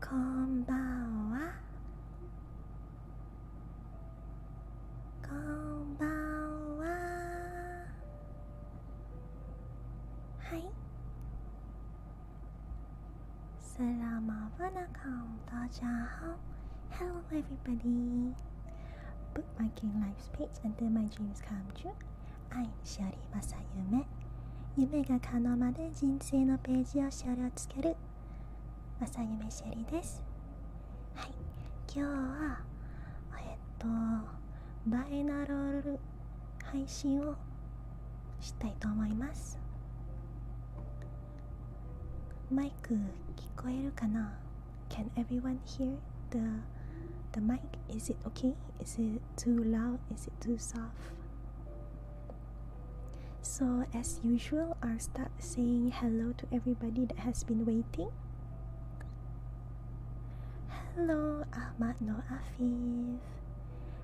こんばんは。こんばんは。はい。Selamat datang Dajahal. Hello everybody. Bookmarking life's page until my dreams come true. I'm Shiori Masayume. 夢が可能まで人生のページをしおりをつける正夢しおりです。はい、今日はバイノーラル配信をしたいと思います。マイク聞こえるかな？ Can everyone hear the mic? Is it okay? Is it too loud? Is it too soft? So as usual, I'll start saying hello to everybody that has been waiting. Hello, Ahmad No Afif.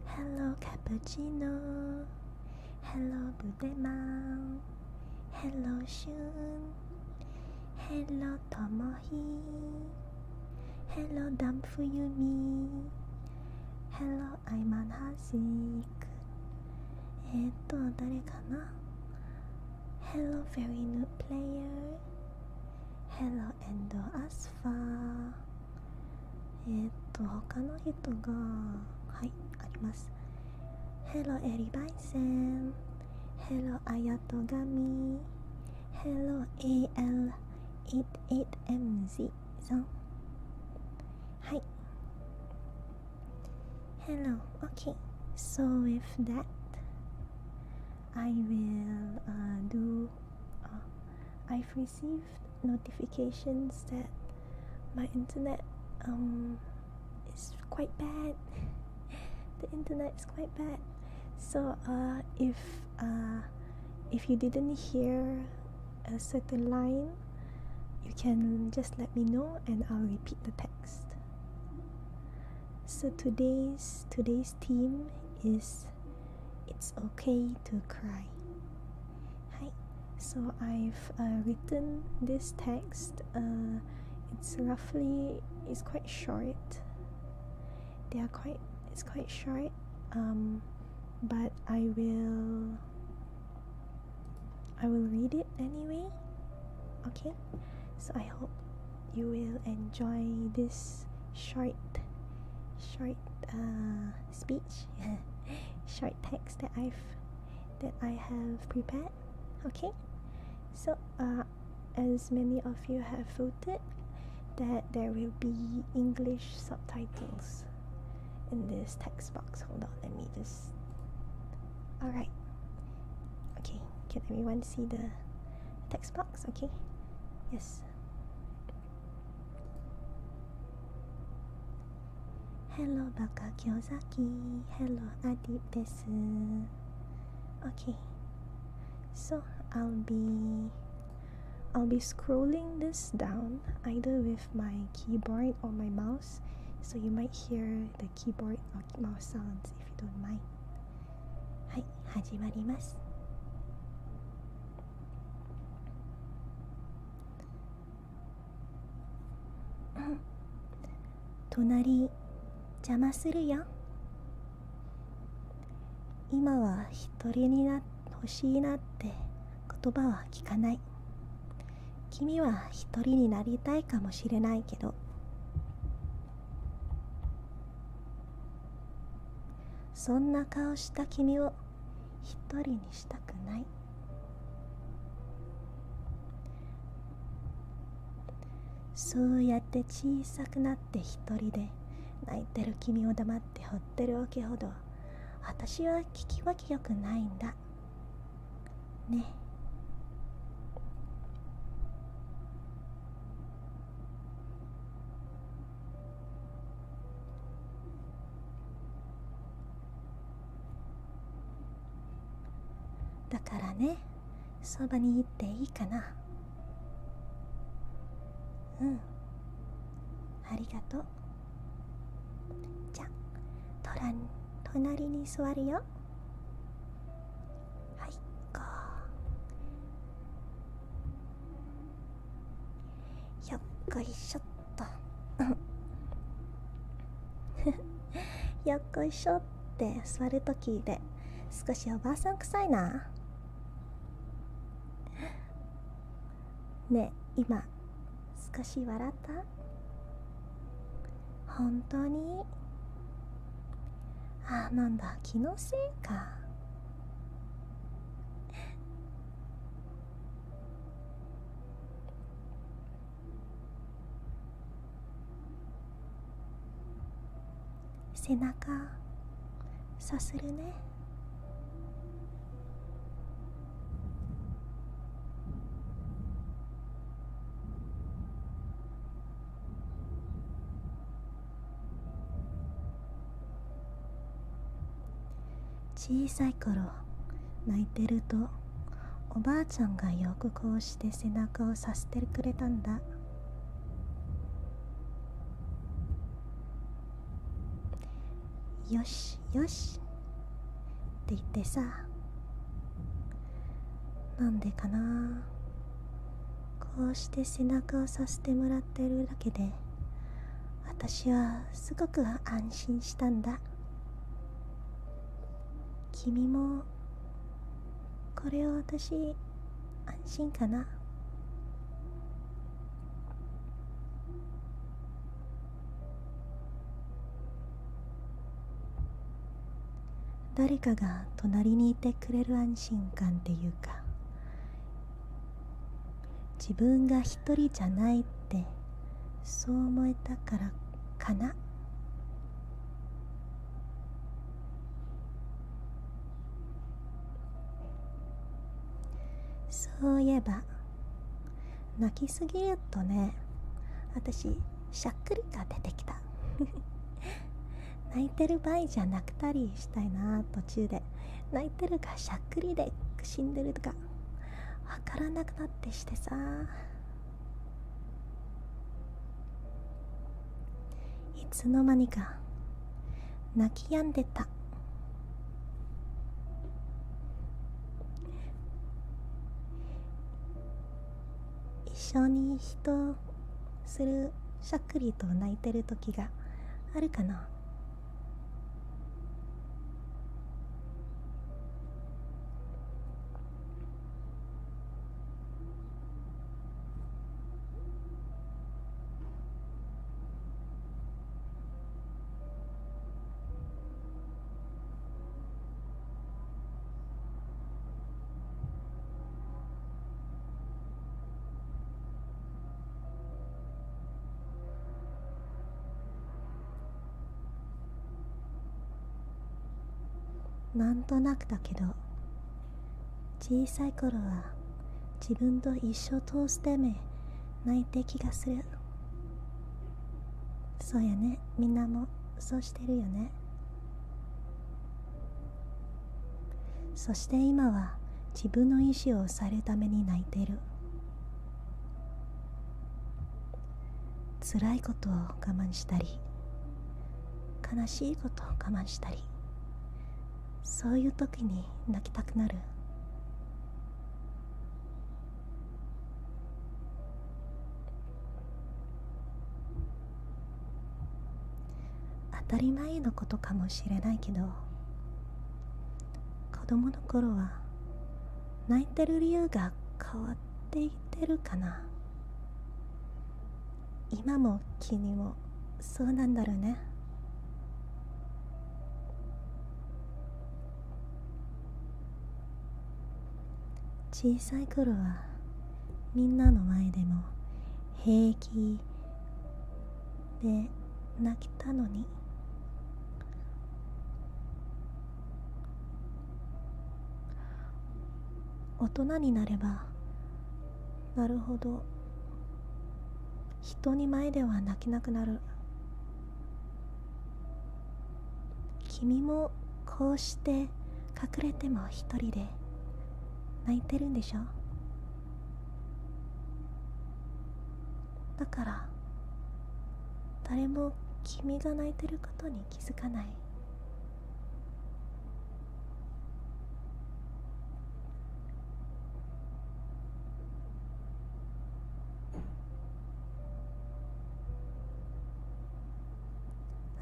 Hello, Cappuccino. Hello, Budemang. Hello, Shun. Hello, Tomohi. Hello, Damfuyumi. Hello, Ayman Hazik. 誰かな？ Hello, very new player. Hello, Endo Asfa. 他の人があります。Hello, エリバイセン。Hello, あやとがみ。Hello, AL88MZ さん。はい。Hello, okay. So with that, I will I've received notifications that my internet is quite bad. The internet is quite bad. So if you didn't hear a certain line, you can just let me know and I'll repeat the text. So today's theme is it's okay to cry. Hi. So I've written this text. It's quite short. It's quite short. But I will read it anyway. Okay. So I hope you will enjoy this short speech, short text that I have prepared. Okay. So as many of you have voted that there will be English subtitles in this text box. Hold on, let me just... Alright. Okay, can everyone see the text box? Okay. Yes. Hello, Baka Kyozaki. Hello, Adib desu. Okay. So I'll be scrolling this down either with my keyboard or my mouse, so you might hear the keyboard or mouse sounds if you don't mind. はい、始まります。隣、邪魔するよ。今は一人になってほしいなって言葉は聞かない。君は一人になりたいかもしれないけど、そんな顔した君を一人にしたくない。そうやって小さくなって一人で泣いてる君を黙って放ってるわけほど私は聞き分けよくないんだね。だからね、そばに行っていいかな。ありがとう。じゃあ隣に座るよ。はい、こうよっこいしょっとよっこいしょって座るときで少しおばあさん臭いな。ねえ、今少し笑った？本当に？なんだ、気のせいか。背中さするね。小さい頃泣いてるとおばあちゃんがよくこうして背中をさせてくれたんだ。よしよしって言ってさ。なんでかな、こうして背中をさせてもらってるだけで私はすごく安心したんだ。君もこれを私安心かな。誰かが隣にいてくれる安心感っていうか、自分が一人じゃないってそう思えたからかな。そういえば泣きすぎるとね、私しゃっくりが出てきた泣いてる場合じゃなくたりしたいな。途中で泣いてるかしゃっくりで死んでるとかわからなくなってしてさ。いつの間にか泣き止んでた。一緒に人するしゃっくりと泣いてる時があるかな。なんとなくだけど小さい頃は自分と一生通して泣いて気がする。そうやね、みんなもそうしてるよね。そして今は自分の意思を抑えるために泣いてる。辛いことを我慢したり悲しいことを我慢したり、そういう時に泣きたくなる。当たり前のことかもしれないけど、子供の頃は泣いてる理由が変わっていってるかな。今も君もそうなんだろうね。小さい頃はみんなの前でも平気で泣きたのに、大人になればなるほど人に前では泣けなくなる。君もこうして隠れても一人で泣いてるんでしょ。だから誰も君が泣いてることに気づかない。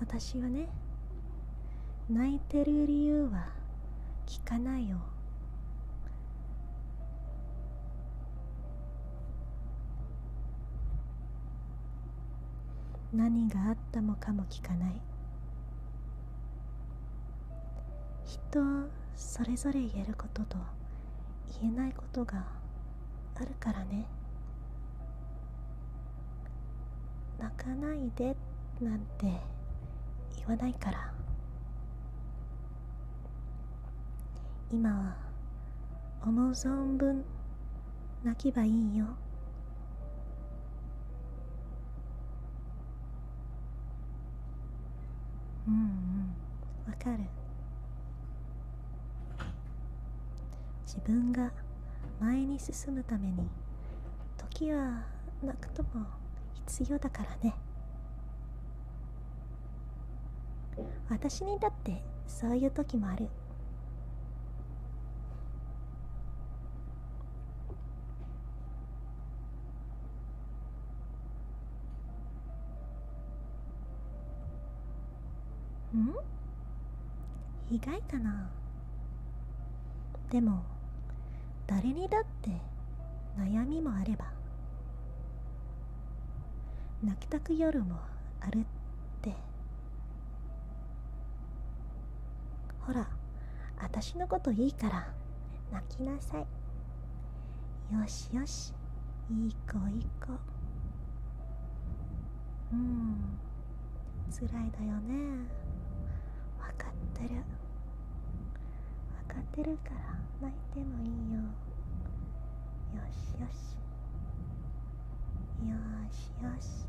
私はね、泣いてる理由は聞かないよ。何があったのかも聞かない。人それぞれ言えることと言えないことがあるからね。泣かないでなんて言わないから。今は思う存分泣けばいいよ。わかる。自分が前に進むために時は泣くとも必要だからね。私にだってそういう時もある。意外かな。でも誰にだって悩みもあれば泣きたく夜もあるって。ほら、私のこといいから泣きなさい。よしよし、いい子いい子。辛いだよね。わかってる。わかってるから泣いてもいいよ。よしよし、よしよし。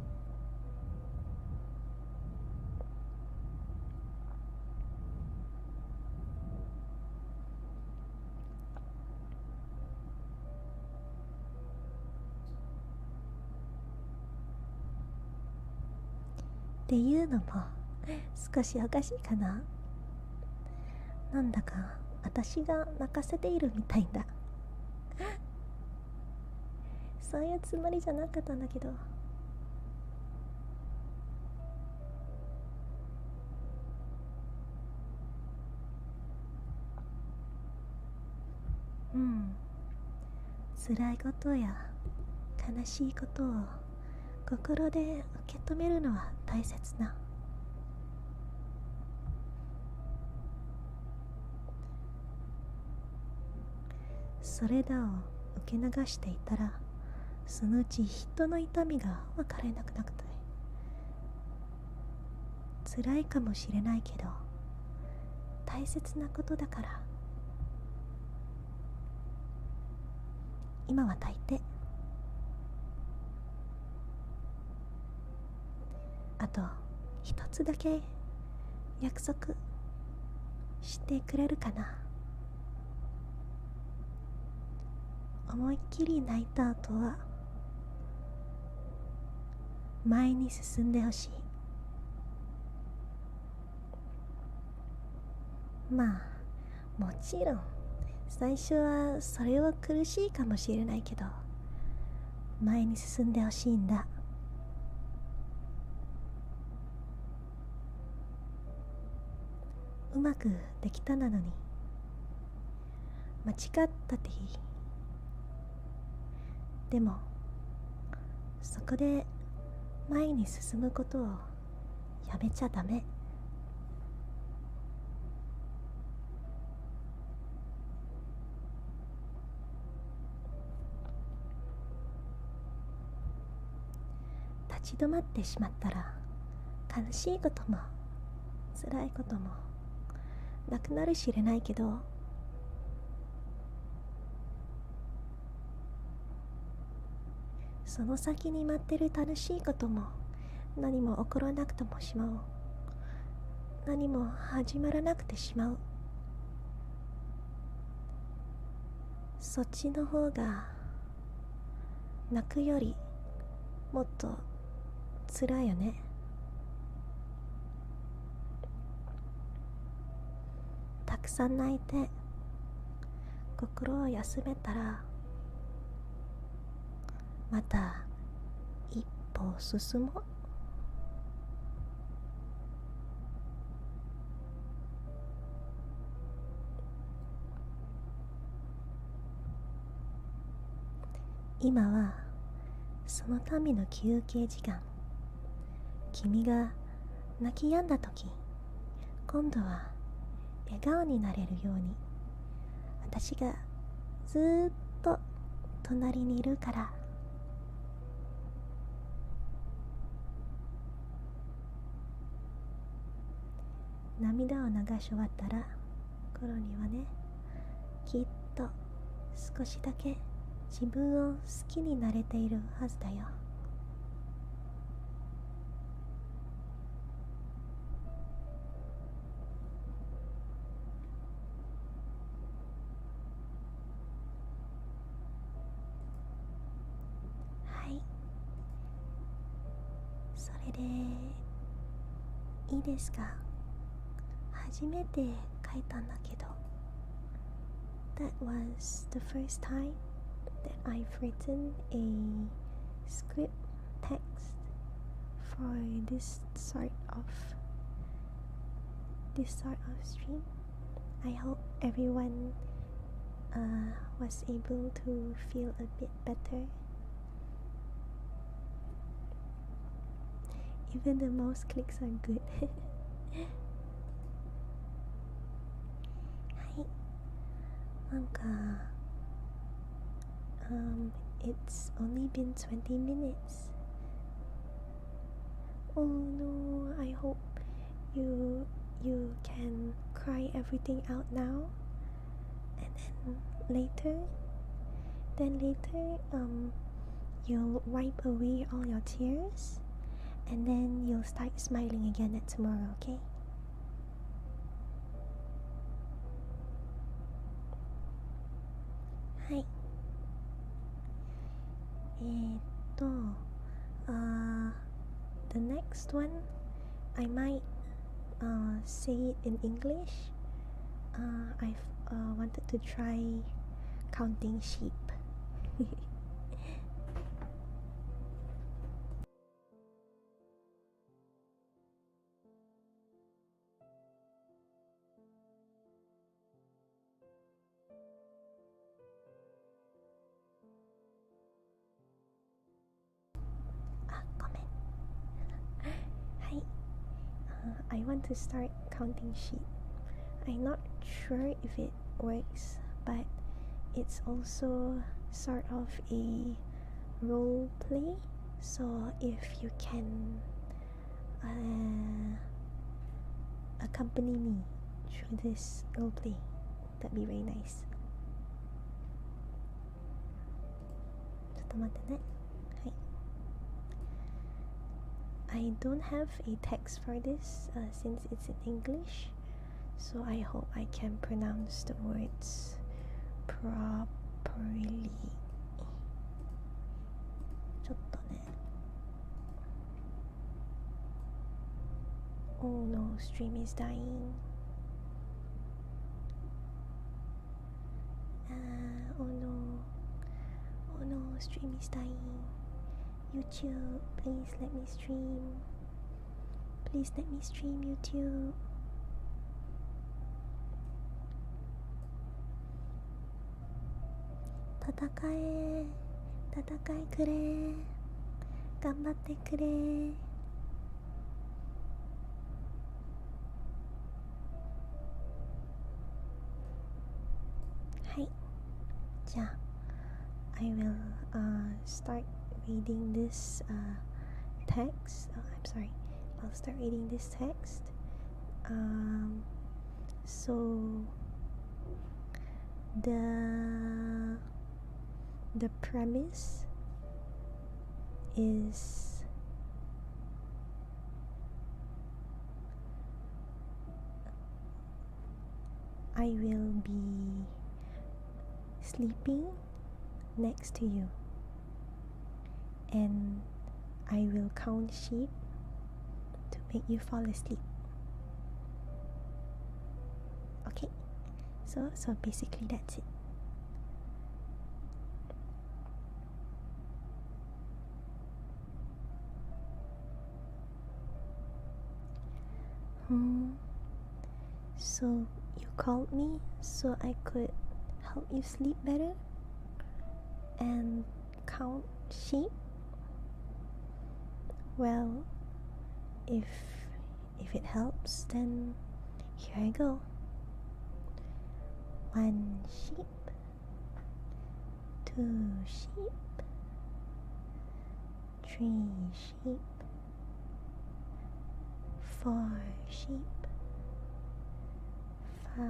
っていうのも少しおかしいかな。なんだか私が泣かせているみたいだ。そういうつもりじゃなかったんだけど。辛いことや悲しいことを心で受け止めるのは大切な。それらを受け流していたら、そのうち人の痛みが分からなくなって辛いかもしれないけど大切なことだから。今は大抵。あと一つだけ約束してくれるかな。思いっきり泣いた後は前に進んでほしい。まあもちろん最初はそれは苦しいかもしれないけど前に進んでほしいんだ。うまくできたなのに間違ったっていい。でもそこで前に進むことをやめちゃダメ。立ち止まってしまったら悲しいことも辛いこともなくなるしれないけど、その先に待ってる楽しいことも何も起こらなくともしまう。何も始まらなくてしまう。そっちの方が泣くよりもっと辛いよね。たくさん泣いて心を休めたら、また一歩進もう。今はそのための休憩時間。君が泣き止んだ時、今度は笑顔になれるように、私がずーっと隣にいるから。涙を流し終わったら頃にはね、きっと少しだけ自分を好きになれているはずだよ。はい、それでいいですか？初めて書いたんだけど、 That was the first time that I've written a script text for this sort of stream. I hope everyone was able to feel a bit better. Even the mouse clicks are good. はい、なんかit's only been 20 minutes. Oh no, I hope you can cry everything out now, and then later you'll wipe away all your tears, and then you'll start smiling again at tomorrow, okay? はい。The next one, I might say it in English. I've wanted to try counting sheep. ごめん。はい。I want to start counting sheep. I'm not sure if it works, but it's also sort of a role play. So if you can accompany me through this role play, that'd be very nice. ちょっと待ってね。I don't have a text for this since it's in English, so I hope I can pronounce the words properly. ちょっとね。Oh no, stream is dying. Oh no, stream is dying. YouTube, please let me stream. Please let me stream, YouTube. 戦えくれ、頑張ってくれ。はい、じゃあ I will start reading this text. I'm sorry, I'll start reading this text. So the premise is I will be sleeping next to you, and I will count sheep to make you fall asleep. Okay, so basically that's it. So you called me so I could help you sleep better and count sheep? Well, if it helps, then here I go. 1 sheep, 2 sheep, 3 sheep, 4 sheep, 5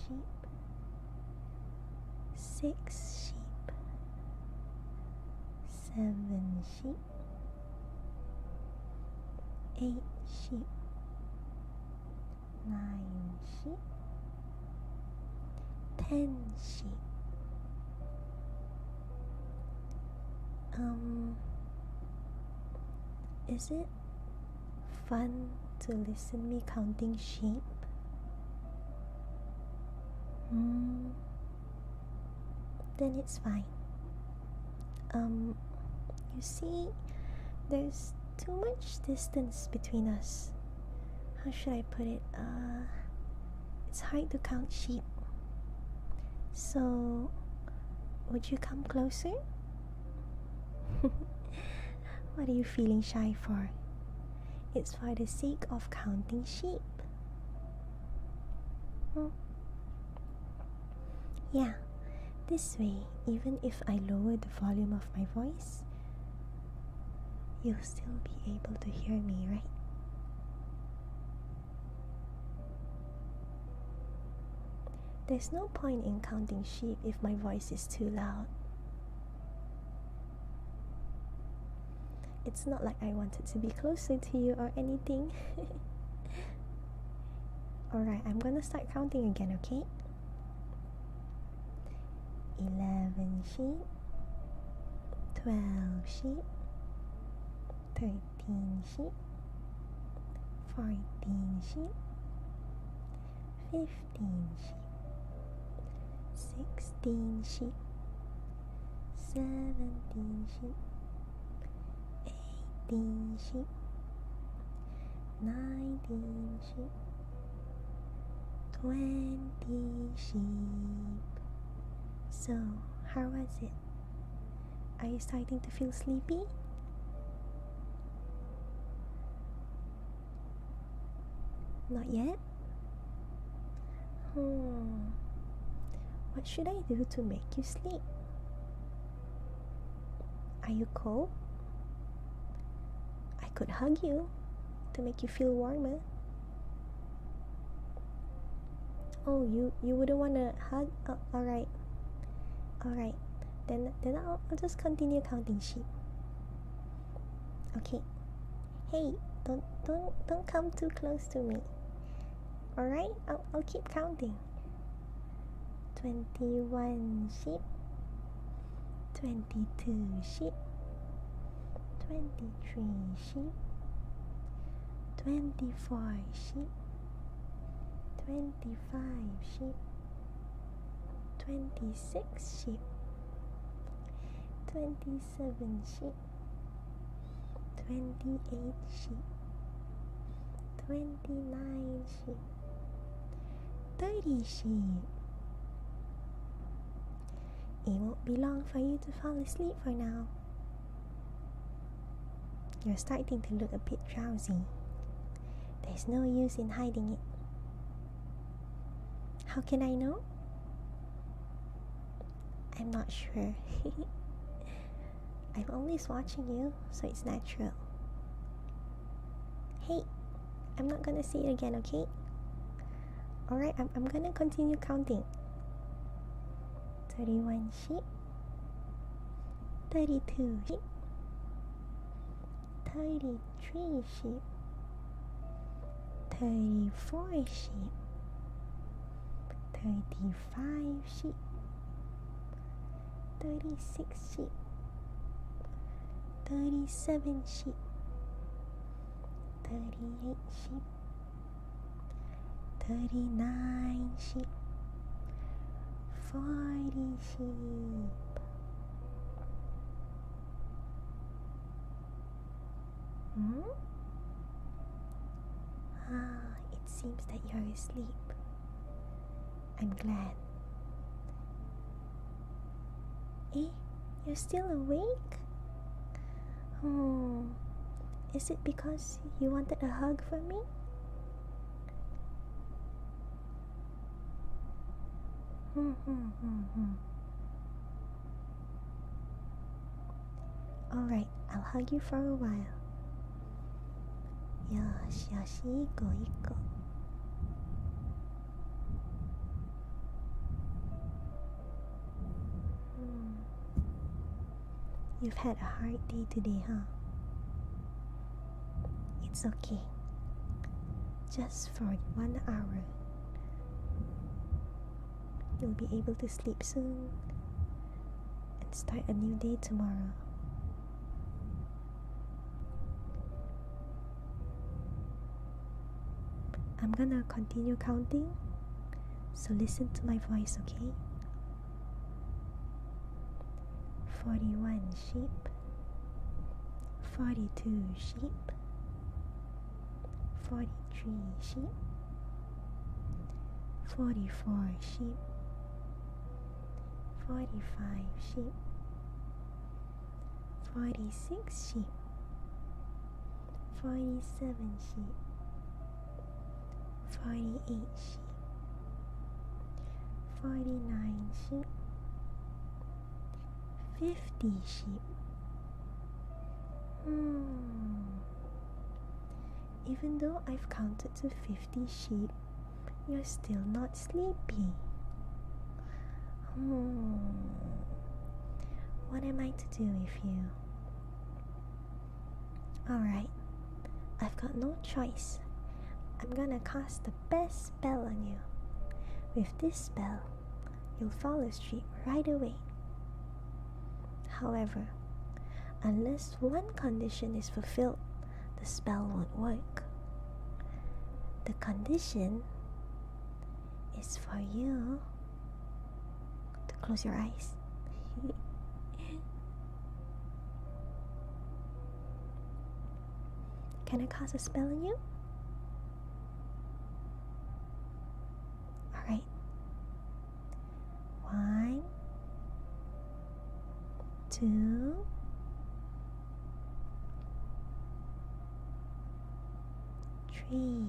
sheep, 6 sheep, 7 sheep, 8 sheep, 9 sheep, 10 sheep. Is it fun to listen me counting sheep? Then it's fine. You see, there's too much distance between us. How should I put it? It's hard to count sheep. So, would you come closer? What are you feeling shy for? It's for the sake of counting sheep. Yeah, this way, even if I lower the volume of my voice, you'll still be able to hear me, right? There's no point in counting sheep if my voice is too loud. It's not like I wanted to be closer to you or anything. Alright, I'm gonna start counting again, okay? 11 sheep, 12 sheep, 13 sheep, 14 sheep, 15 sheep, 16 sheep, 17 sheep, 18 sheep, 19 sheep, 20 sheep. So, how was it? Are you starting to feel sleepy? Not yet? What should I do to make you sleep? Are you cold? I could hug you to make you feel warmer. Oh, you wouldn't want to hug? Oh, alright. Then I'll just continue counting sheep. Okay. Hey, don't come too close to me. Alright? I'll keep counting. 21 sheep, 22 sheep, 23 sheep, 24 sheep, 25 sheep, 26 sheep, 27 sheep, 28 sheep, 29 sheep, 30 sheep. It won't be long for you to fall asleep for now. You're starting to look a bit drowsy. There's no use in hiding it. How can I know? I'm not sure. I'm always watching you, so it's natural. Hey, I'm not gonna say it again, okay? Alright, I'm gonna continue counting. 31 sheep, 32 sheep, 33 sheep, 34 sheep, 35 sheep, 36 sheep, 37 sheep, 38 sheep, 39 sheep, 40 sheep. It seems that you're asleep. I'm glad. You're still awake? Is it because you wanted a hug from me? Alright, I'll hug you for a while. Yoshi, iko. You've had a hard day today, huh? It's okay. Just for 1 hour. You'll be able to sleep soon and start a new day tomorrow. I'm gonna continue counting, so listen to my voice, okay? 41 sheep, 42 sheep, 43 sheep, 44 sheep, 45 sheep, 46 sheep, 47 sheep, 48 sheep, 49 sheep, 50 sheep. Even though I've counted to 50 sheep, you're still not sleepy. What am I to do with you? Alright, I've got no choice. I'm gonna cast the best spell on you. With this spell, you'll fall asleep right away. However, unless one condition is fulfilled, the spell won't work. The condition is for you to close your eyes. Can I cast a spell on you? Alright. 1, 2, 3.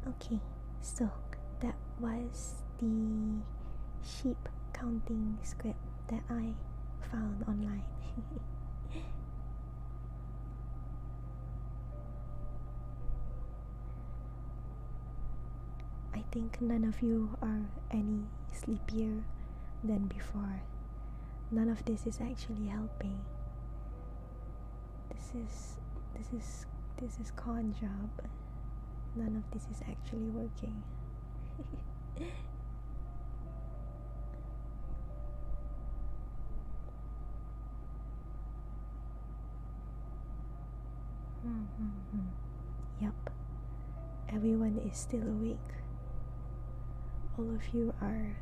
Okay, so that was the sheep counting script that I found online. I think none of you are any sleepier than before. None of this is actually helping. This is con job. None of this is actually working. Yup, everyone is still awake. All of you are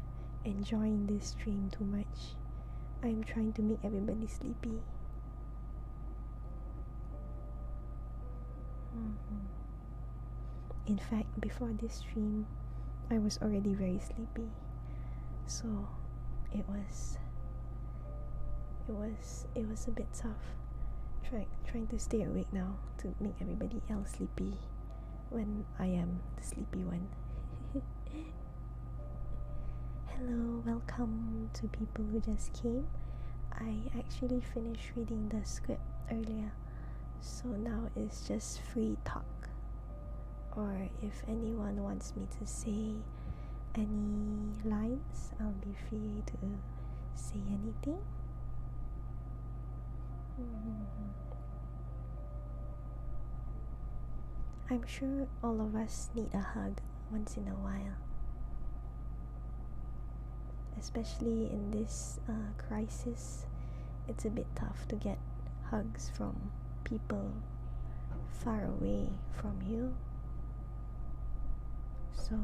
enjoying this stream too much. I'm trying to make everybody sleepy. In fact, before this stream, I was already very sleepy. So it was it was a bit tough trying to stay awake now to make everybody else sleepy when I am the sleepy one. Hello, welcome to people who just came. I actually finished reading the script earlier, so now it's just free talk. Or if anyone wants me to say any lines, I'll be free to say anything. I'm sure all of us need a hug once in a while, especially in this crisis. It's a bit tough to get hugs from people far away from you. So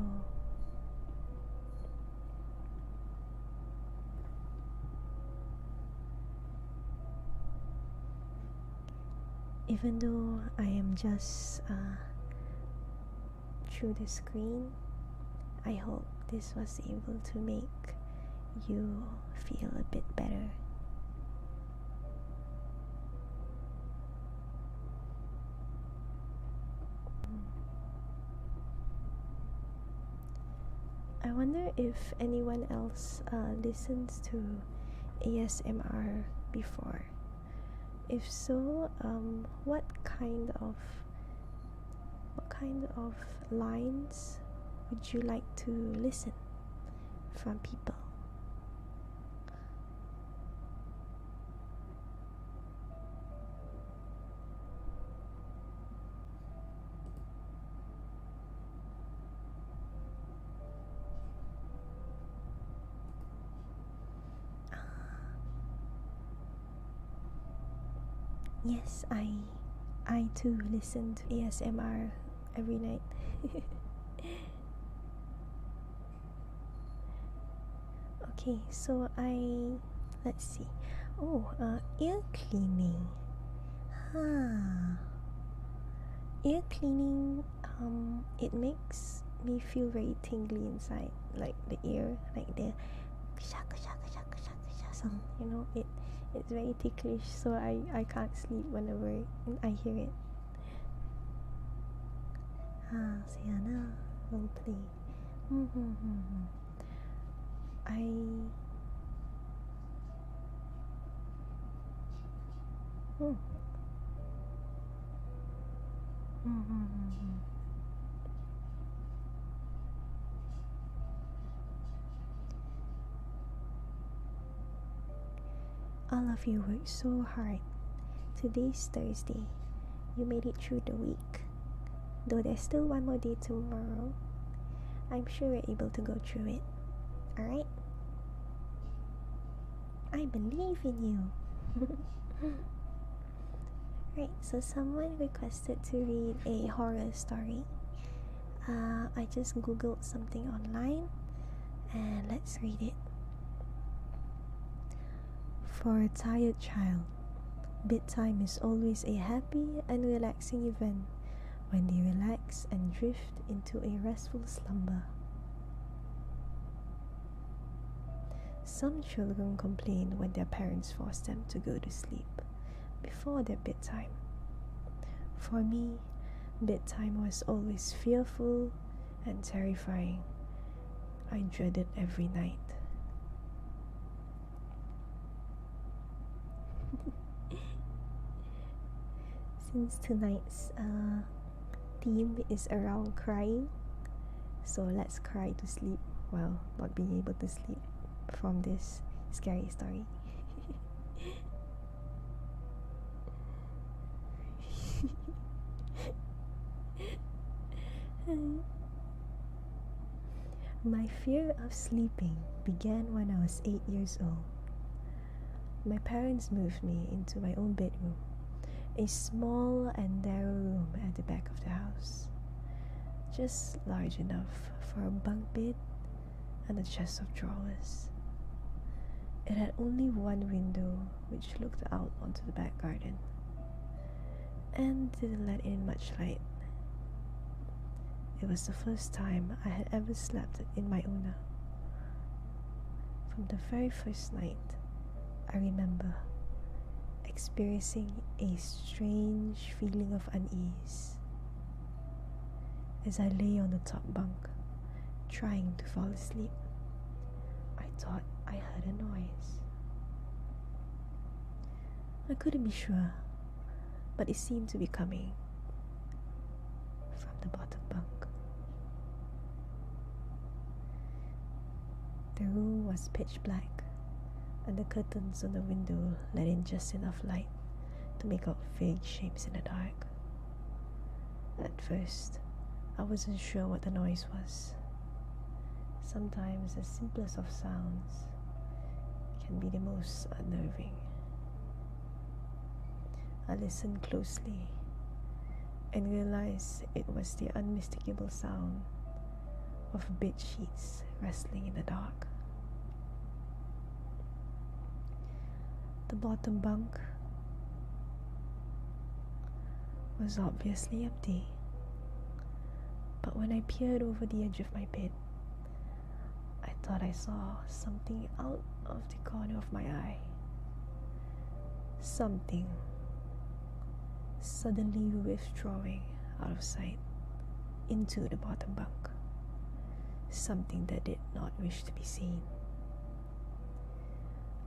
even though I am just through the screen, I hope this was able to make you feel a bit better. I wonder if anyone else listens to ASMR before. If so, what kind of lines would you like to listen from people? Yes, I too listen to ASMR every night. Okay, so let's see. Ear cleaning. Ear cleaning, it makes me feel very tingly inside, like the ear, like the shaka shaka shaka shaka shaka sound, it's very ticklish, so I can't sleep whenever I hear it. Sienna will play. All of you worked so hard. Today's Thursday. You made it through the week. Though there's still one more day tomorrow, I'm sure you're able to go through it. Alright? I believe in you. Right, so someone requested to read a horror story. I just googled something online and let's read it. For a tired child, bedtime is always a happy and relaxing event when they relax and drift into a restful slumber. Some children complain when their parents force them to go to sleep before their bedtime. For me, bedtime was always fearful and terrifying. I dreaded every night. Since tonight's theme is around crying, so let's cry to sleep while not being able to sleep from this scary story. My fear of sleeping began when I was 8 years old. My parents moved me into my own bedroom, a small and narrow room at the back of the house, just large enough for a bunk bed and a chest of drawers. It had only one window which looked out onto the back garden and didn't let in much light. It was the first time I had ever slept in my own. From the very first night, I remember experiencing a strange feeling of unease as I lay on the top bunk, trying to fall asleep. I thought I heard a noise. I couldn't be sure, but it seemed to be coming from the bottom bunk. The room was pitch black, and the curtains on the window let in just enough light to make out vague shapes in the dark. At first, I wasn't sure what the noise was. Sometimes the simplest of sounds can be the most unnerving. I listened closely and realized it was the unmistakable sound of bed sheets rustling in the dark. The bottom bunk was obviously empty, but when I peered over the edge of my bed, I thought I saw something out of the corner of my eye. Something suddenly withdrawing out of sight into the bottom bunk. Something that did not wish to be seen.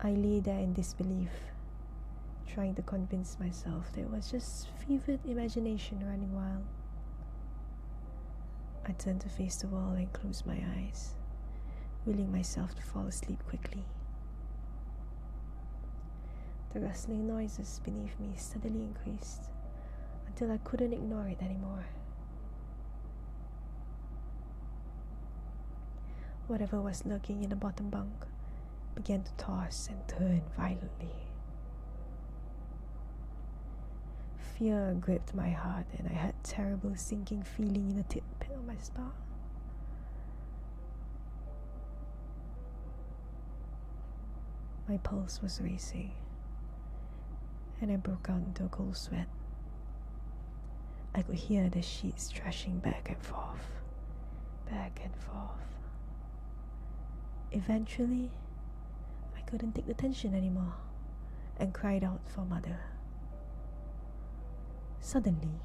I lay there in disbelief, trying to convince myself that it was just vivid imagination running wild. I turned to face the wall and closed my eyes, willing myself to fall asleep quickly. The rustling noises beneath me steadily increased until I couldn't ignore it anymore. Whatever was lurking in the bottom bunk began to toss and turn violently. Fear gripped my heart, and I had terrible sinking feeling in the pit of my spine. My pulse was racing, and I broke out into a cold sweat. I could hear the sheets thrashing back and forth, back and forth. Eventually, I couldn't take the tension anymore and cried out for mother. Suddenly,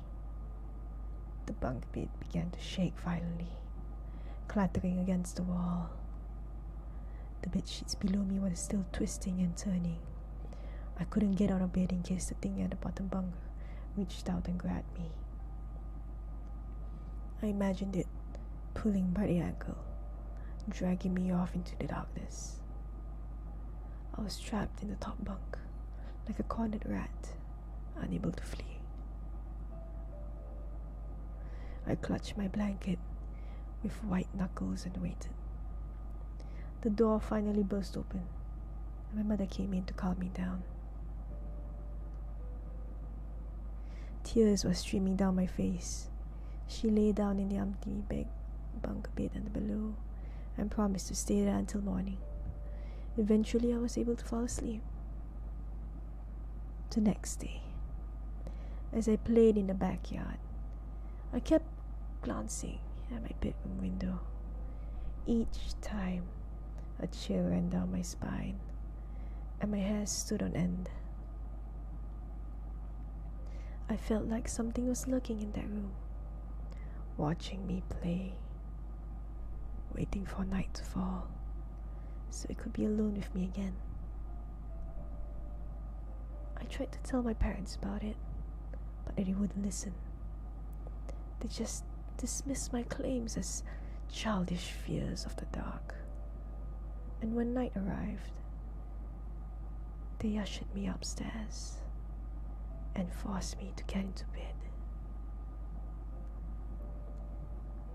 the bunk bed began to shake violently, clattering against the wall. The bed sheets below me were still twisting and turning. I couldn't get out of bed in case the thing at the bottom bunk reached out and grabbed me. I imagined it pulling by the ankle, dragging me off into the darkness. I was trapped in the top bunk, like a cornered rat, unable to flee. I clutched my blanket with white knuckles and waited. The door finally burst open, and my mother came in to calm me down. Tears were streaming down my face. She lay down in the empty bunk bed and below and promised to stay there until morning. Eventually, I was able to fall asleep. The next day, as I played in the backyard, I kept glancing at my bedroom window. Each time, a chill ran down my spine, and my hair stood on end. I felt like something was lurking in that room, watching me play, waiting for night to fall so it could be alone with me again. I tried to tell my parents about it, but they wouldn't listen. They just dismissed my claims as childish fears of the dark. And when night arrived, they ushered me upstairs and forced me to get into bed.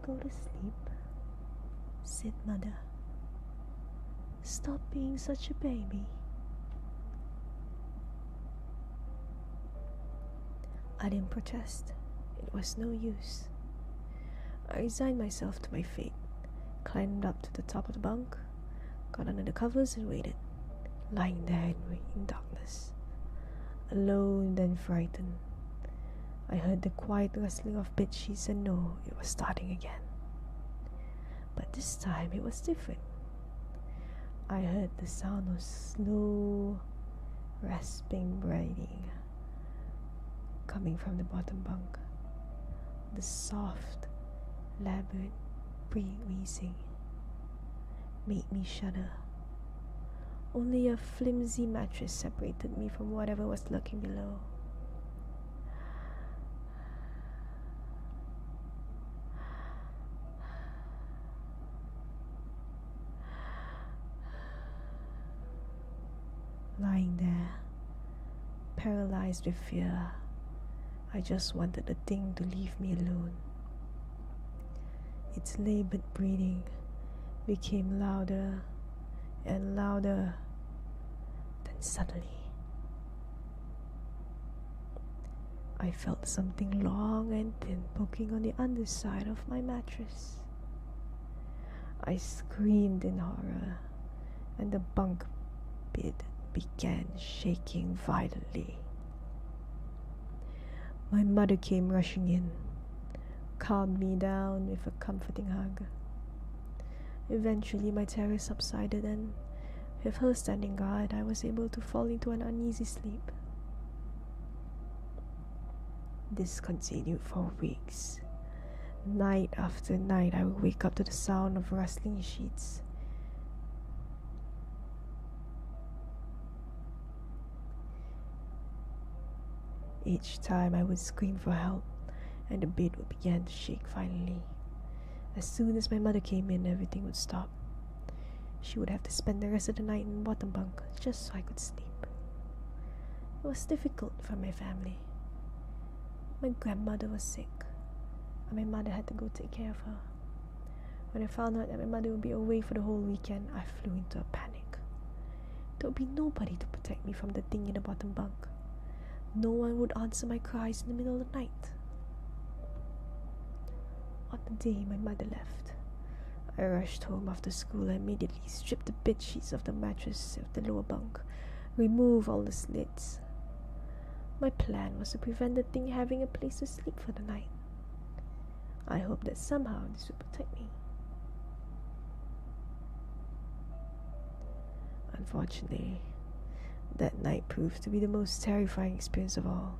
"Go to sleep," said Mother. "Stop being such a baby." I didn't protest. It was no use. I resigned myself to my fate, climbed up to the top of the bunk, got under the covers and waited, lying there in darkness, alone and frightened. I heard the quiet rustling of bed sheets and knew it was starting again. But this time it was different. I heard the sound of slow, rasping breathing coming from the bottom bunk. The soft, labored wheezing made me shudder. Only a flimsy mattress separated me from whatever was lurking below. Lying there, paralyzed with fear, I just wanted the thing to leave me alone. Its labored breathing became louder and louder. Then suddenly, I felt something long and thin poking on the underside of my mattress. I screamed in horror, and the bunk bed began shaking violently. My mother came rushing in, calmed me down with a comforting hug. Eventually my terror subsided, and with her standing guard, I was able to fall into an uneasy sleep. This continued for weeks. Night after night, I would wake up to the sound of rustling sheets. Each time I would scream for help, and the bed would begin to shake violently. As soon as my mother came in, everything would stop. She would have to spend the rest of the night in the bottom bunk just so I could sleep. It was difficult for my family. My grandmother was sick, and my mother had to go take care of her. When I found out that my mother would be away for the whole weekend, I flew into a panic. There would be nobody to protect me from the thing in the bottom bunk. No one would answer my cries in the middle of the night. On the day my mother left, I rushed home after school and immediately stripped the bed sheets of the mattress of the lower bunk, remove all the slits. My plan was to prevent the thing having a place to sleep for the night. I hoped that somehow this would protect me. Unfortunately, that night proved to be the most terrifying experience of all.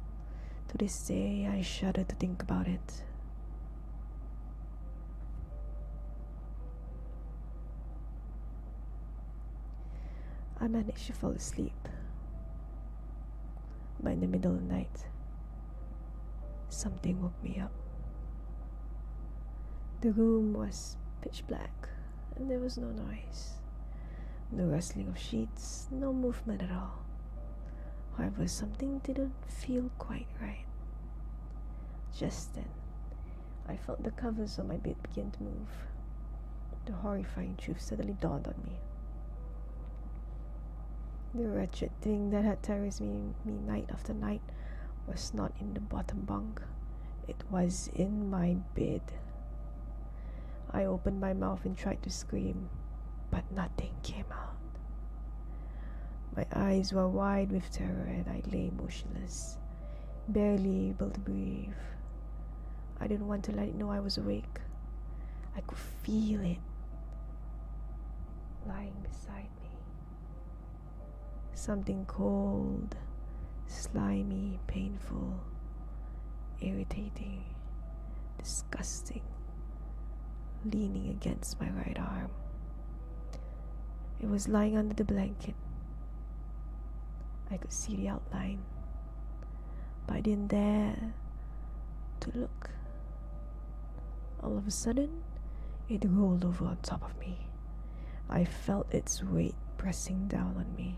To this day, I shudder to think about it. I managed to fall asleep, but in the middle of the night, something woke me up. The room was pitch black, and there was no noise. No rustling of sheets, no movement at all. However, something didn't feel quite right. Just then, I felt the covers on my bed begin to move. The horrifying truth suddenly dawned on me. The wretched thing that had terrorized me night after night was not in the bottom bunk. It was in my bed. I opened my mouth and tried to scream, but nothing came out. My eyes were wide with terror, and I lay motionless, barely able to breathe. I didn't want to let it know I was awake. I could feel it lying beside me. Something cold, slimy, painful, irritating, disgusting, leaning against my right arm. It was lying under the blanket. I could see the outline, but I didn't dare to look. All of a sudden, it rolled over on top of me. I felt its weight pressing down on me.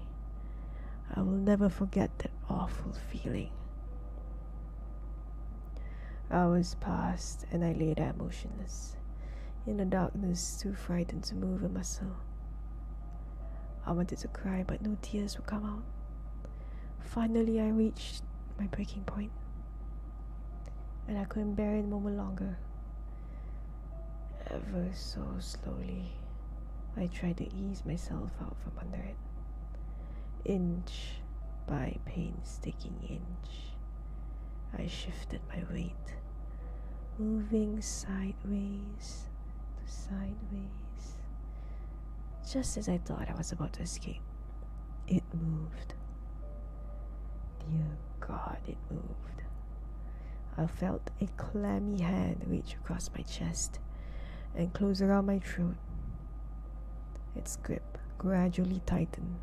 I will never forget that awful feeling. Hours passed, and I lay there motionless, in the darkness, too frightened to move a muscle. I wanted to cry, but no tears would come out. Finally, I reached my breaking point, and I couldn't bear it a moment longer. Ever so slowly, I tried to ease myself out from under it. Inch by painstaking inch, I shifted my weight, moving sideways to sideways. Just as I thought I was about to escape, it moved. Dear God, it moved. I felt a clammy hand reach across my chest and close around my throat. Its grip gradually tightened,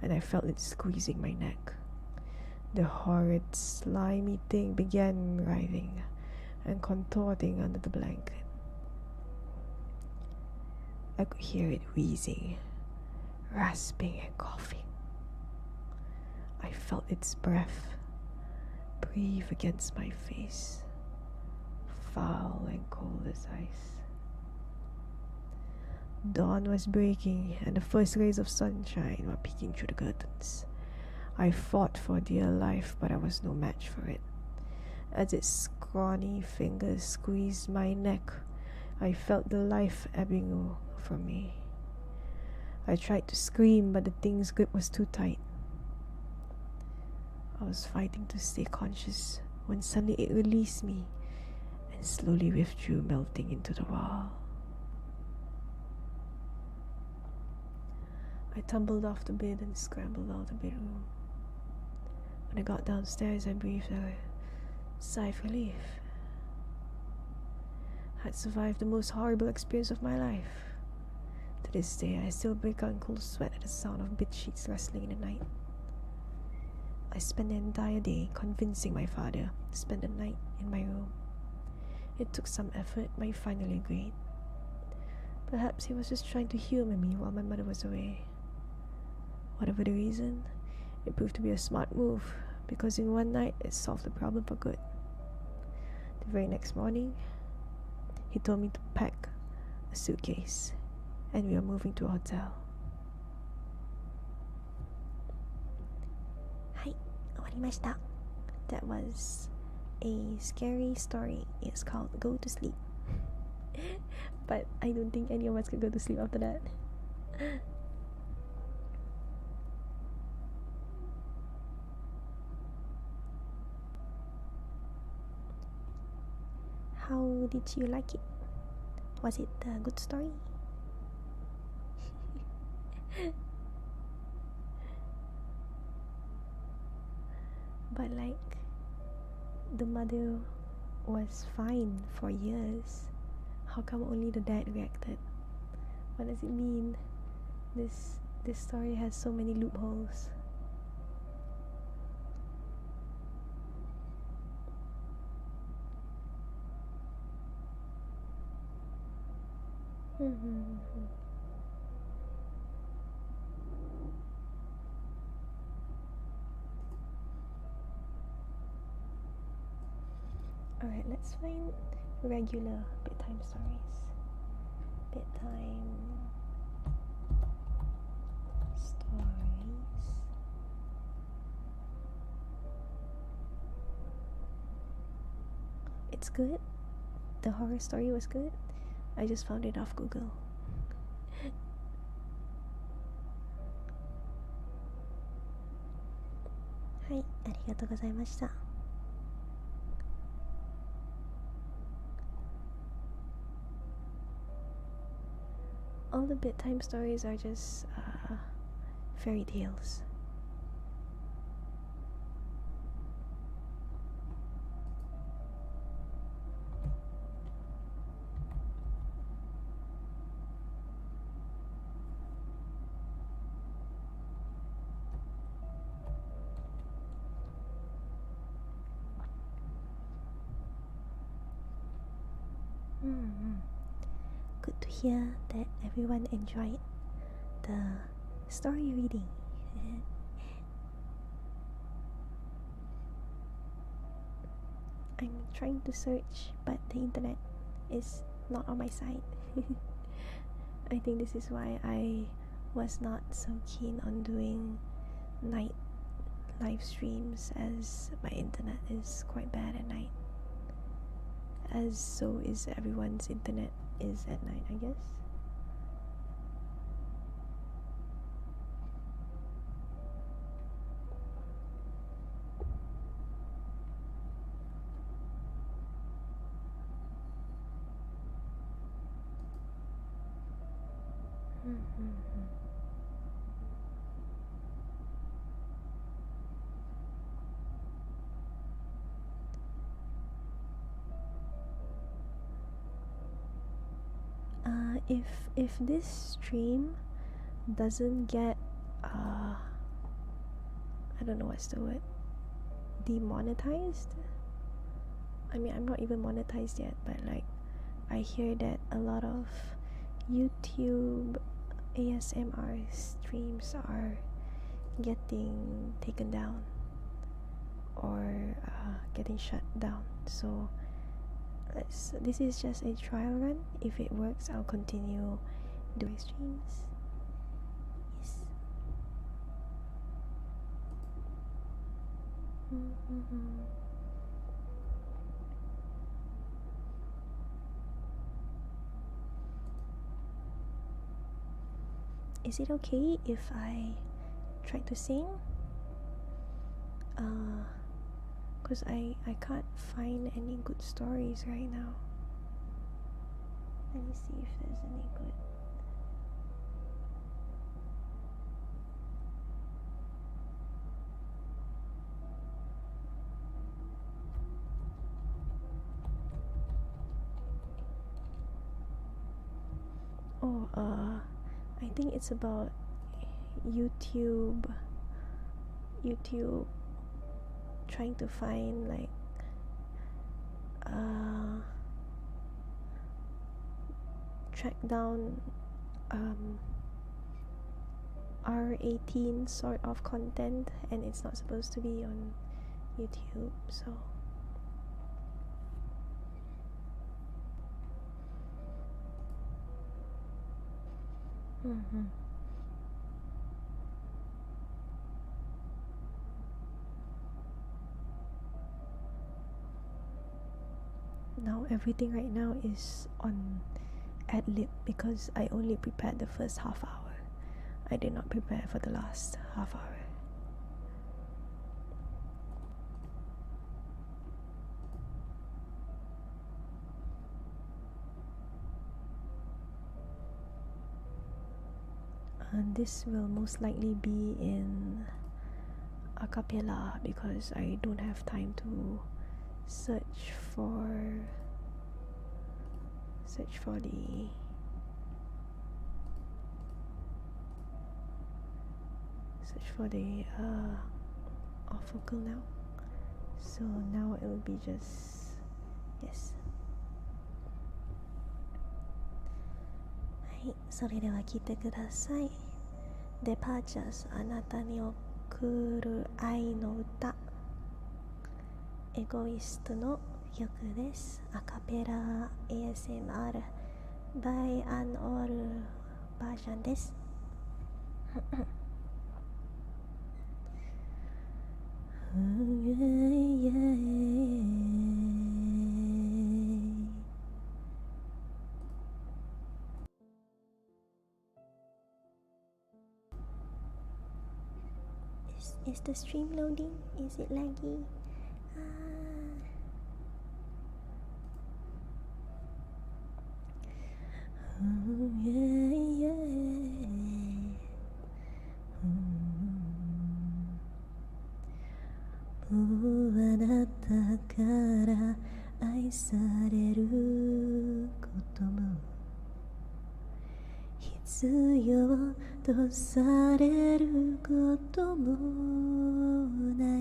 and I felt it squeezing my neck. The horrid, slimy thing began writhing and contorting under the blanket. I could hear it wheezing, rasping and coughing. I felt its breath breathe against my face, foul and cold as ice. Dawn was breaking, and the first rays of sunshine were peeking through the curtains. I fought for dear life, but I was no match for it. As its scrawny fingers squeezed my neck, I felt the life ebbing from me. I tried to scream, but the thing's grip was too tight. I was fighting to stay conscious when suddenly it released me and slowly withdrew, melting into the wall. I tumbled off the bed and scrambled out of the bedroom. When I got downstairs, I breathed a sigh of relief. I had survived the most horrible experience of my life. To this day, I still break out in cold sweat at the sound of bed sheets rustling in the night. I spent the entire day convincing my father to spend the night in my room. It took some effort, but he finally agreed. Perhaps he was just trying to humor me while my mother was away. Whatever the reason, it proved to be a smart move, because in one night it solved the problem for good. The very next morning, he told me to pack a suitcase, and we were moving to a hotel. はい、終わりました。That was a scary story. It's called Go to Sleep. But I don't think any of us could go to sleep after that. How did you like it? Was it a good story? But like, the mother was fine for years. How come only the dad reacted? What does it mean? This story has so many loopholes. Alright, let's find regular bedtime stories. Bedtime stories. It's good. The horror story was good. I just found it off Google. Hi, ありがとうございました。All the bedtime stories are just fairy tales. Good to hear that everyone enjoyed the story reading. I'm trying to search, but the internet is not on my side. I think this is why I was not so keen on doing night live streams, as my internet is quite bad at night, as so is everyone's internet is at night, I guess. if this stream doesn't get I don't know what's the word, demonetized. I mean, I'm not even monetized yet, but like I hear that a lot of YouTube ASMR streams are getting taken down or getting shut down. So this is just a trial run. If it works, I'll continue doing streams. Yes. Is it okay if I try to sing? Because I can't find any good stories right now. Let me see if there's any good. I think it's about YouTube trying to find like track down R18 sort of content, and it's not supposed to be on YouTube, so now everything right now is on ad-lib because I only prepared the first half hour. I did not prepare for the last half hour. And this will most likely be in a cappella because I don't have time to search for the off vocal now. So now it will be just yes. はい、それでは聞いてください。デパーチャーズ、あなたに送る愛の歌。エゴイストの曲です。アカペラ ASMR バイアンオールバージョンです。Is the stream loading? Is it laggy?「あなたから愛されることも必要とされることもない」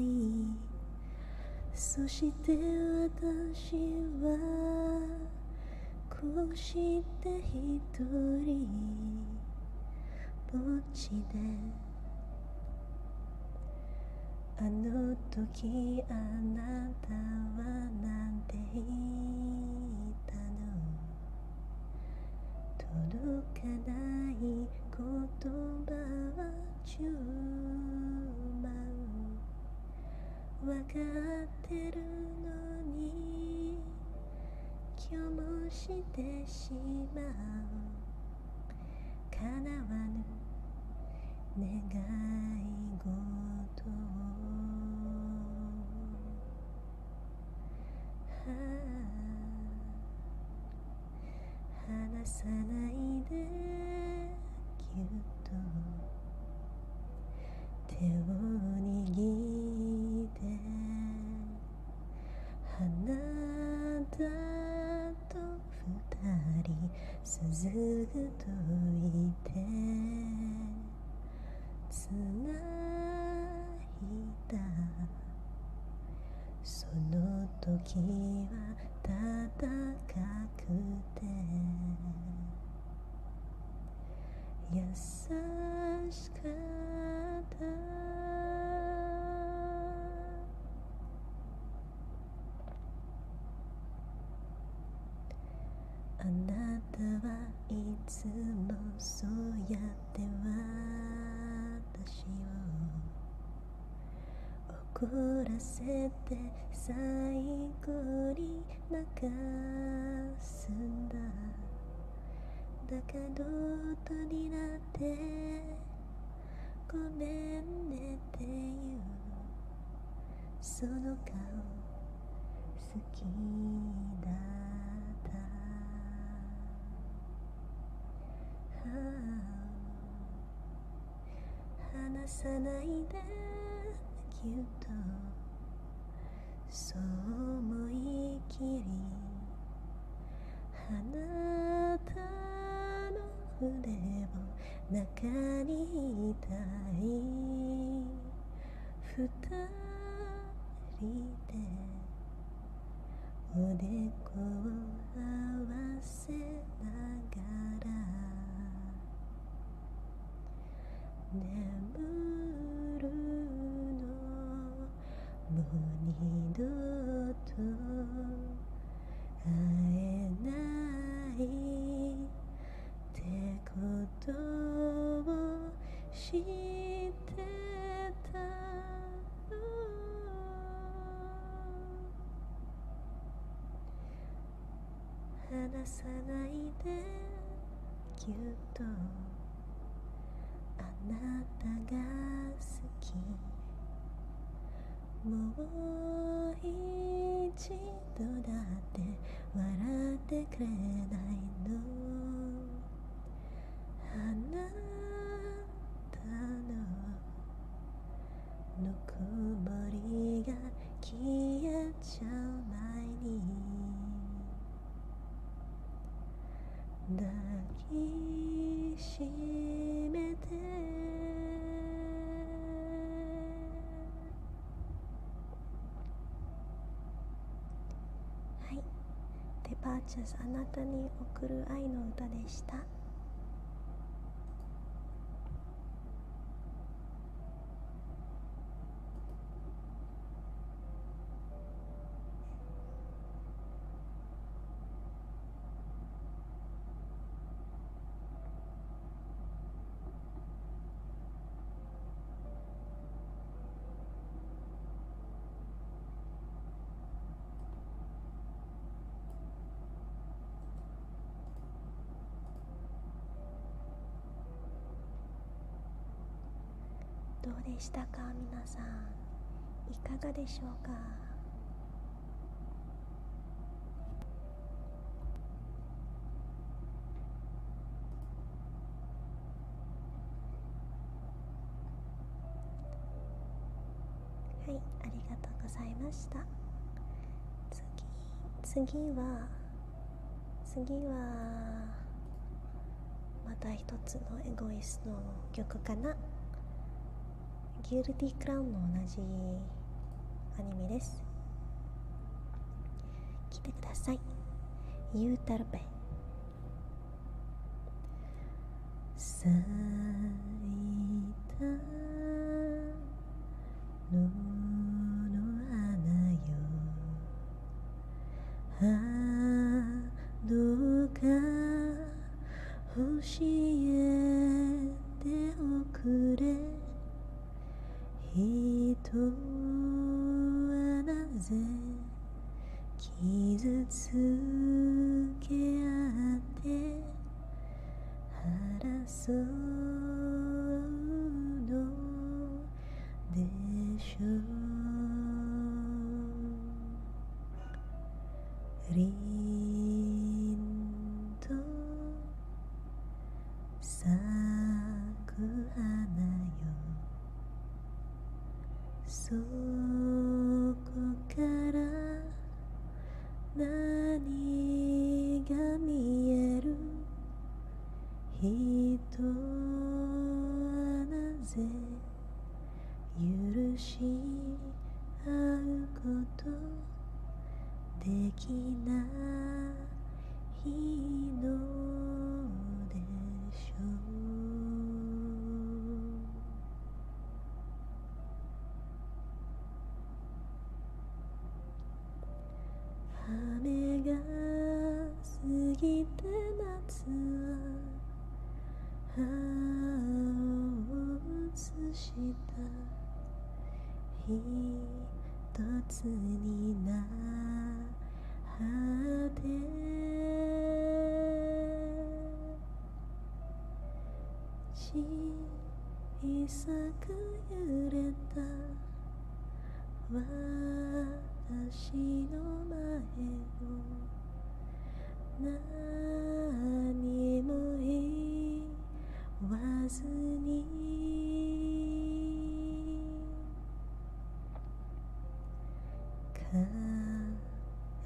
「そして私はこうして一人ぼっちで」あの時あなたはなんて言ったの届かない言葉は10万わかってるのに今日もしてしまう叶わぬ願い事を離さないでぎゅっと手を握ってあなたと二人涼ぐといてつないだその時は暖かくて優しかったあなたはいつもそうやって私を怒らせて最後に泣かすんだだから音になってごめんねっていうその顔好きだった離さないでぎゅっとそう思い切りあなたの腕を中にいたい二人でおでこを合わせながら眠るのもう二度と会えないってことを知ってたの離さないでぎゅっとあなたが好きもう一度だって笑ってくれないのあなたのぬくもりが消えちゃう前に抱きしめてはい、デパーチャーズあなたに贈る愛の歌でした。どうでしたか皆さん、いかがでしょうか。はい、ありがとうございました。次はまた一つのエゴイスの曲かな。ギルティクラウンの同じアニメです。聞いてください。ユータルペ咲いた野の花よどうか教えておくれ人はなぜ傷つけ合って争うのでしょう。凛と咲く花よそこから何が見えるきな日のでしょう。雨が過ぎて夏は葉を映した一つになって小さく揺れた私の前を何も言わずに枯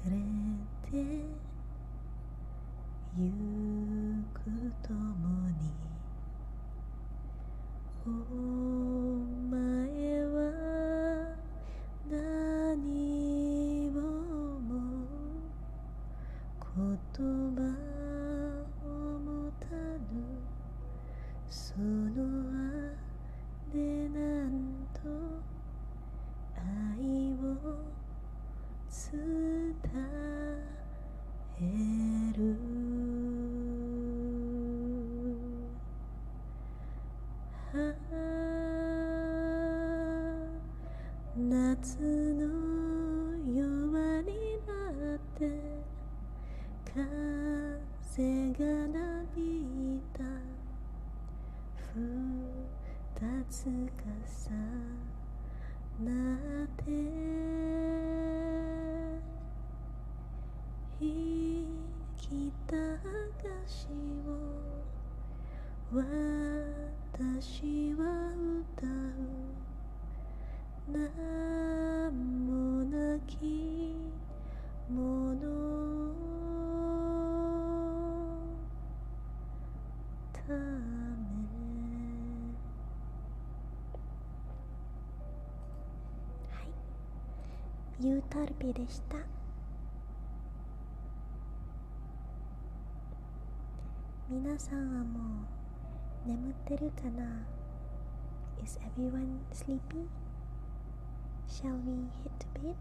れてゆくともにお前は何をも言葉を持たぬそのあでなんと愛を伝える夏の夜になって風がなびいた二つ重なって生きた証を私は歌う名もなきものためはいゆうたるびでした。皆さんはもう眠ってるかな？ Is everyone sleepy? Shall we head to bed?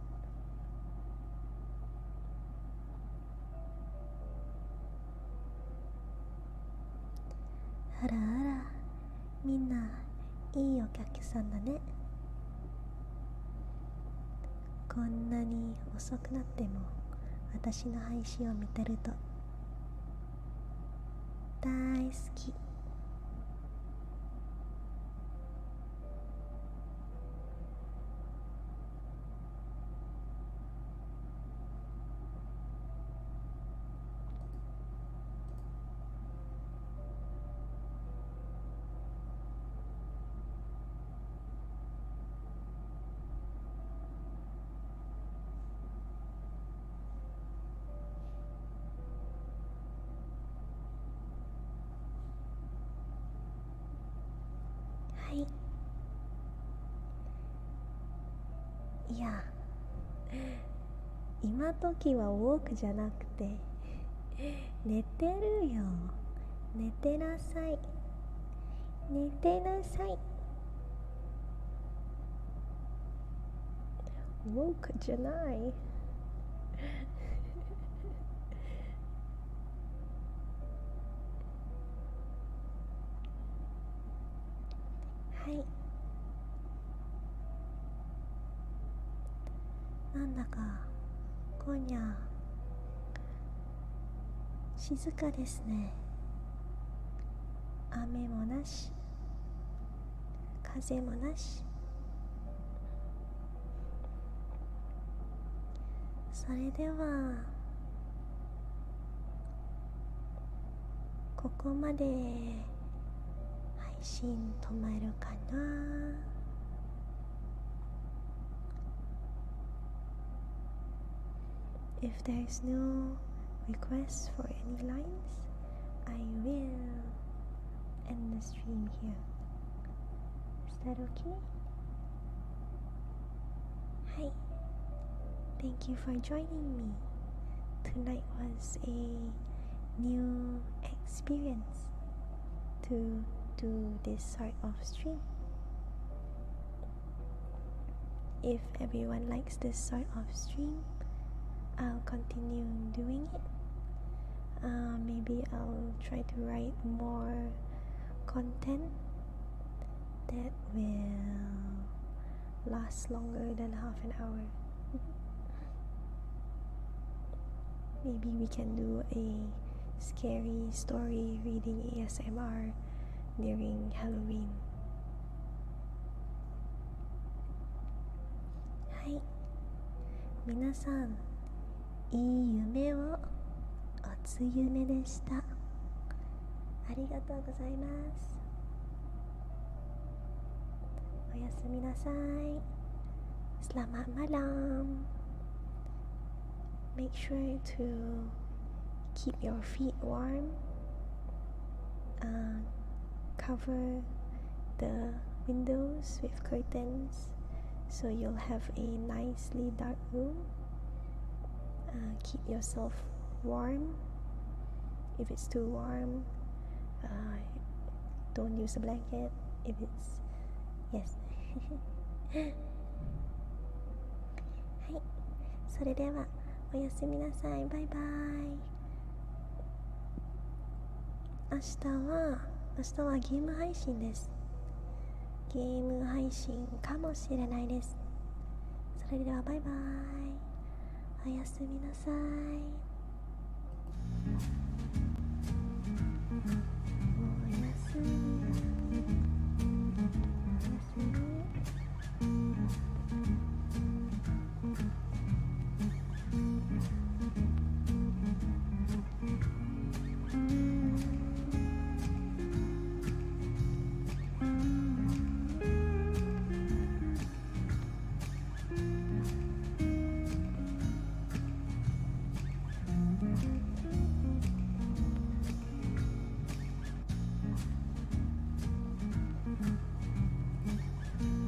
あらあら、みんないいお客さんだね。こんなに遅くなっても私の配信を見てると大好き。いや、今時はウォークじゃなくて寝てるよ。寝てなさい。寝てなさい。ウォークじゃないはい。なんだか今夜静かですね。雨もなし、風もなし。それではここまで配信止めるかな。If there is no request for any lines, I will end the stream here. Is that okay? Hi. Thank you for joining me. tonight was a new experience to do this sort of stream. If everyone likes this sort of stream, I'll continue doing it. Maybe I'll try to write more content that will last longer than half an hour. Maybe we can do a scary story reading ASMR during Halloween. はい、皆さん、いい夢をおつ夢でした。ありがとうございます。おやすみなさい。Selamat malam. Make sure to keep your feet warm. Cover the windows with curtains so you'll have a nicely dark room. Keep yourself warm. If it's too warm, don't use a blanket. If it's yes. はい、それではおやすみなさい。バイバイ。明日はゲーム配信です。ゲーム配信かもしれないです。それではバイバイ。おやすみなさい。おやすみ。おやすみ。